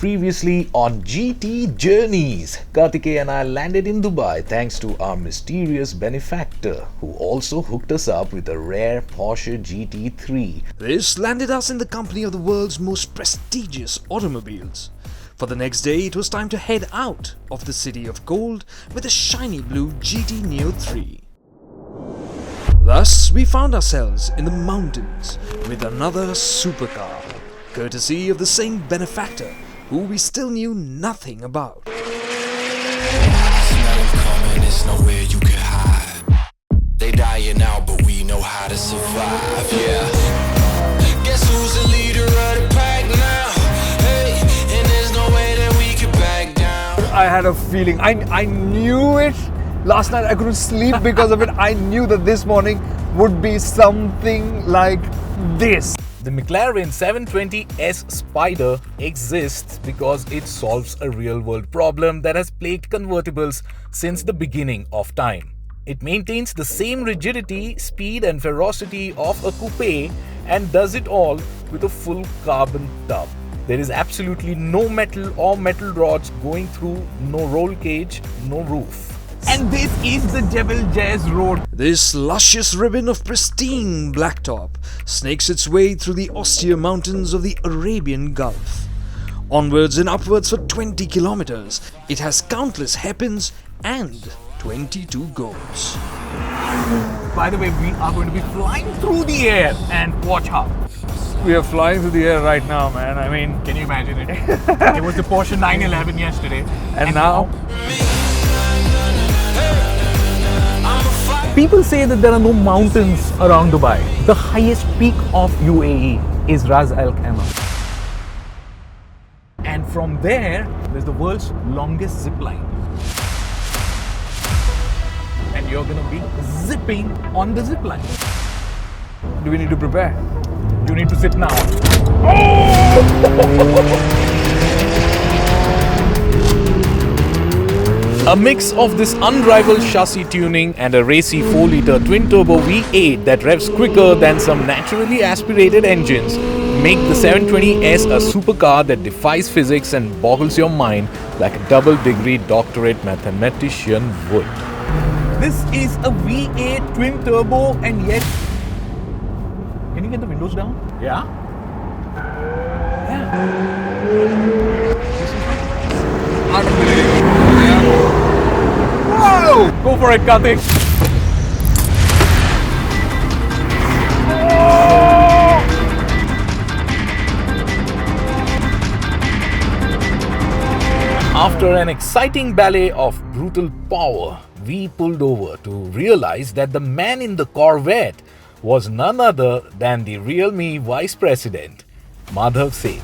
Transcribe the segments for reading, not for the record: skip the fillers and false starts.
Previously on GT Journeys, Kartik and I landed in Dubai thanks to our mysterious benefactor who also hooked us up with a rare Porsche GT3. This landed us in the company of the world's most prestigious automobiles. For the next day, it was time to head out of the city of gold with a shiny blue GT Neo 3. Thus, we found ourselves in the mountains with another supercar, courtesy of the same benefactor who we still knew nothing about. It's nowhere you can hide. They dying out, but we know how to survive. Yeah. Guess who's the leader of the pack now? Hey, and there's no way that we can back down. I had a feeling. I knew it. Last night I couldn't sleep because of it. I knew that this morning would be something like this. The McLaren 720S Spider exists because it solves a real-world problem that has plagued convertibles since the beginning of time. It maintains the same rigidity, speed and ferocity of a coupe and does it all with a full carbon tub. There is absolutely no metal or metal rods going through, no roll cage, no roof. And this is the Jebel Jazz Road. This luscious ribbon of pristine blacktop snakes its way through the austere mountains of the Arabian Gulf. Onwards and upwards for 20 kilometers, it has countless hairpins and 22 goals. By the way, we are going to be flying through the air and watch how. We are flying through the air right now, man. I mean, can you imagine it? It was the Porsche 911 yesterday. And now... People say that there are no mountains around Dubai. The highest peak of UAE is Ras Al Khaimah. And from there, there's the world's longest zip line. And you're going to be zipping on the zip line. Do we need to prepare? You need to sit now. A mix of this unrivaled chassis tuning and a racy 4-litre twin-turbo V8 that revs quicker than some naturally aspirated engines make the 720S a supercar that defies physics and boggles your mind like a double-degree doctorate mathematician would. This is a V8 twin-turbo and yet... Can you get the windows down? Yeah? Whoa! Go for it, Kartik. After an exciting ballet of brutal power, we pulled over to realize that the man in the Corvette was none other than the realme Vice President, Madhav Sheth.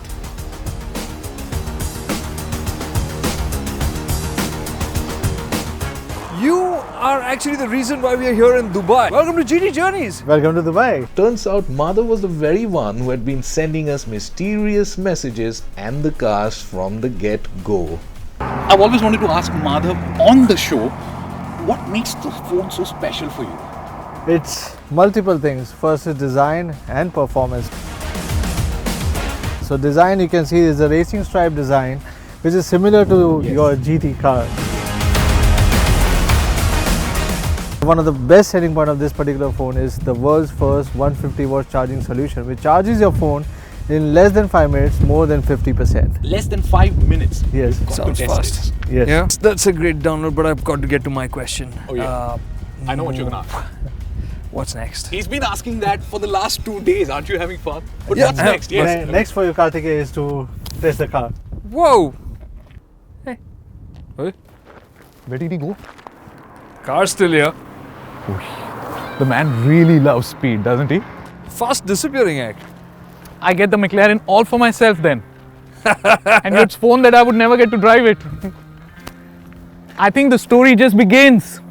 You are actually the reason why we are here in Dubai. Welcome to GT Journeys. Welcome to Dubai. Turns out Madhav was the very one who had been sending us mysterious messages and the cars from the get-go. I've always wanted to ask Madhav on the show, what makes the phone so special for you? It's multiple things. First is design and performance. So design, you can see, is a racing stripe design, which is similar to your GT car. One of the best selling point of this particular phone is the world's first 150 watt charging solution, which charges your phone in less than 5 minutes, more than 50%. Less than 5 minutes. Yes. Sounds fast. Yes. Yeah. That's a great download, but I've got to get to my question. Oh yeah. I know what you're going to ask. What's next? He's been asking that for the last 2 days. Aren't you having fun? But what's next? Yes. Next for you, Kartik, is to test the car. Whoa! Hey. Where did he go? Car's still here. The man really loves speed, doesn't he? Fast disappearing act. I get the McLaren all for myself then. And it's phone that I would never get to drive it. I think the story just begins.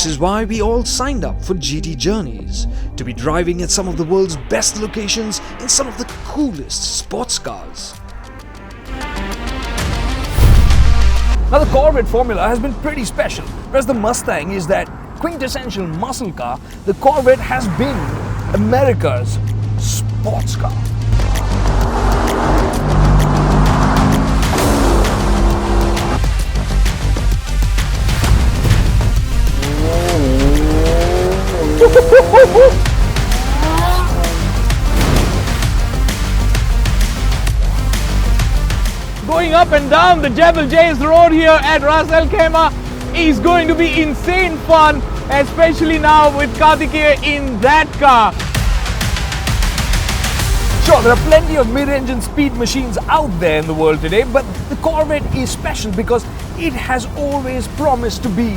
This is why we all signed up for GT Journeys, to be driving at some of the world's best locations in some of the coolest sports cars. Now the Corvette formula has been pretty special. Whereas the Mustang is that quintessential muscle car, the Corvette has been America's sports car. Going up and down the Jebel Jayz road here at Ras Al Khaimah is going to be insane fun, especially now with Kartik here in that car. Sure, there are plenty of mid-engine speed machines out there in the world today, but the Corvette is special because it has always promised to be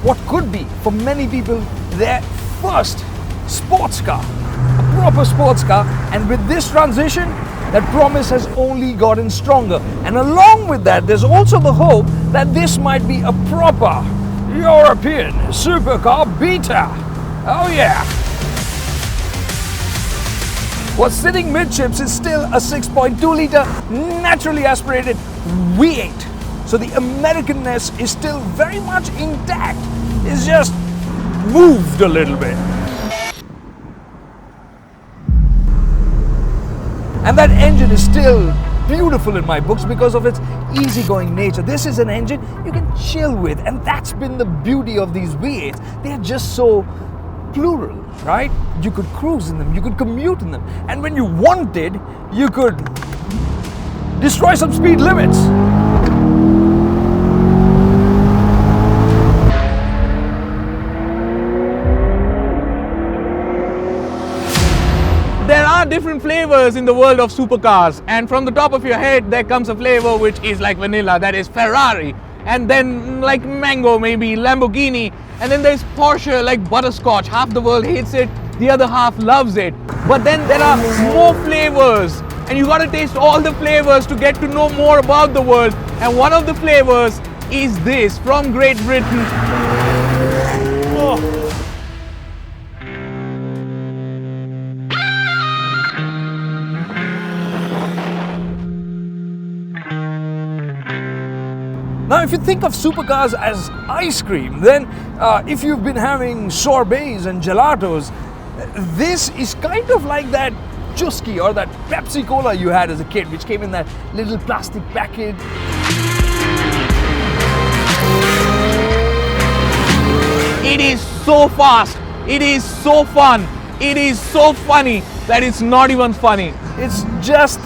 what could be, for many people, their first sports car, a proper sports car. And with this transition, that promise has only gotten stronger. And along with that, there's also the hope that this might be a proper European supercar beta. Oh yeah! What's sitting midships is still a 6.2-litre naturally aspirated V8. So the Americanness is still very much intact. It's just moved a little bit. And that engine is still beautiful in my books because of its easygoing nature. This is an engine you can chill with, and that's been the beauty of these V8s. They're just so plural, right? You could cruise in them, you could commute in them, and when you wanted, you could destroy some speed limits. There are different flavors in the world of supercars, and from the top of your head there comes a flavor which is like vanilla, that is Ferrari, and then like mango, maybe Lamborghini, and then there's Porsche, like butterscotch. Half the world hates it, the other half loves it. But then there are more flavors, and you gotta taste all the flavors to get to know more about the world. And one of the flavors is this from Great Britain. Oh. Now, if you think of supercars as ice cream, then if you've been having sorbets and gelatos, this is kind of like that Chusky or that Pepsi Cola you had as a kid, which came in that little plastic package. It is so fast, it is so fun, it is so funny that it's not even funny. It's just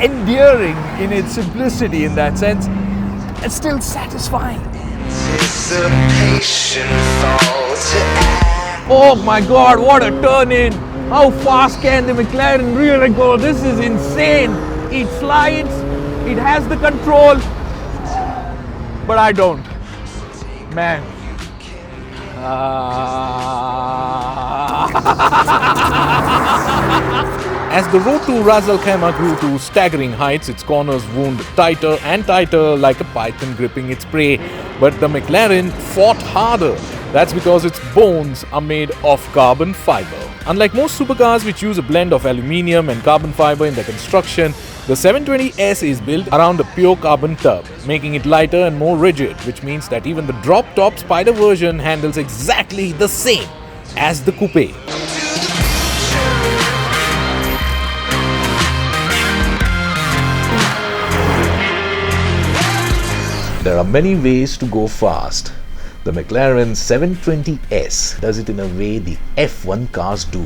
endearing in its simplicity in that sense. It's still satisfying. Oh my god, what a turn in! How fast can the McLaren really go? This is insane! It slides, it has the control, but I don't. Man. As the road to Ras Al Khaimah grew to staggering heights, its corners wound tighter and tighter like a python gripping its prey. But the McLaren fought harder. That's because its bones are made of carbon fiber. Unlike most supercars which use a blend of aluminium and carbon fiber in their construction, the 720S is built around a pure carbon tub, making it lighter and more rigid, which means that even the drop-top Spider version handles exactly the same as the coupe. There are many ways to go fast. The McLaren 720S does it in a way the F1 cars do.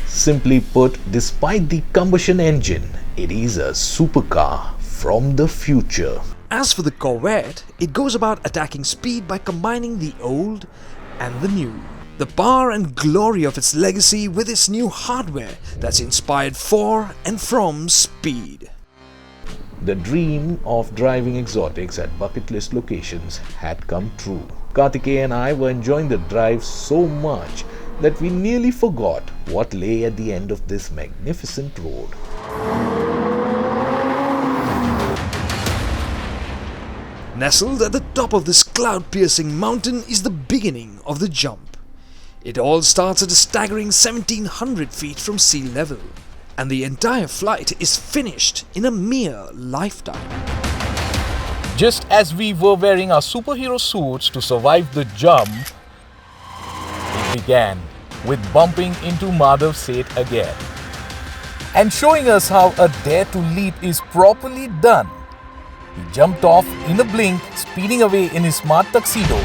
Simply put, despite the combustion engine, it is a supercar from the future. As for the Corvette, it goes about attacking speed by combining the old and the new. The power and glory of its legacy with its new hardware that's inspired for and from speed. The dream of driving exotics at bucket list locations had come true. Kartik and I were enjoying the drive so much that we nearly forgot what lay at the end of this magnificent road. Nestled at the top of this cloud-piercing mountain is the beginning of the jump. It all starts at a staggering 1700 feet from sea level, and the entire flight is finished in a mere lifetime. Just as we were wearing our superhero suits to survive the jump, it began with bumping into Madhav Sheth again and showing us how a dare to leap is properly done. He jumped off in a blink, speeding away in his smart tuxedo.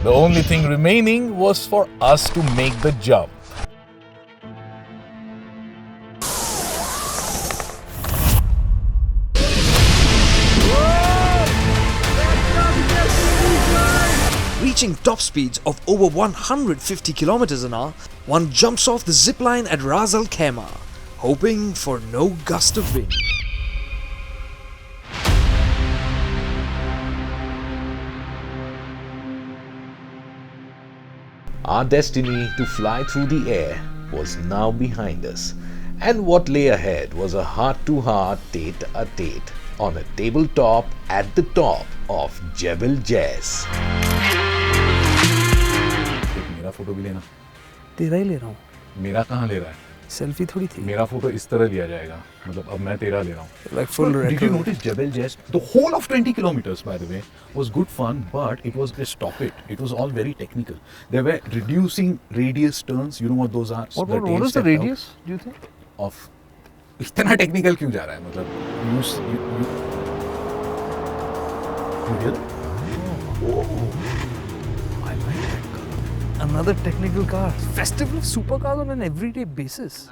The only thing remaining was for us to make the jump. Reaching top speeds of over 150 kilometers an hour, one jumps off the zipline at Ras Al Khaimah, hoping for no gust of wind. Our destiny to fly through the air was now behind us, and what lay ahead was a heart-to-heart tete-a-tete on a tabletop at the top of Jebel Jais. मेरा photo भी लेना। तेरा ही ले रहा हूँ। मेरा कहाँ ले रहा है? सेल्फी थोड़ी थी। मेरा फोटो इस तरह लिया जाएगा, मतलब अब मैं तेरा ले रहा हूँ। Like full Did you retro. notice Jebel Jais? The whole of 20 kilometers, by the way, was good fun, but it was a stop it. It was all very technical. They were reducing radius turns. You know what those are? What tail is the step radius, do you think? out of इतना technical क्यों जा रहा है? मतलब you hear that? I like that car. Another technical car. Festival of supercars on an everyday basis.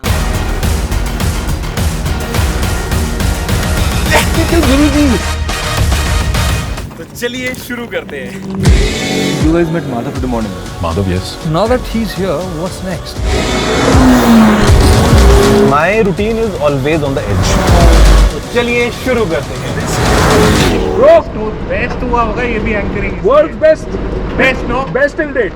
तो चलिए शुरू करते हैं। You guys met Madhav in the morning. Madhav, yes. Now that he's here, what's next? My routine is always on the edge. तो चलिए शुरू करते हैं। बेस्ट हुआ होगा ये भी anchoring. World's best. Best no Best till date.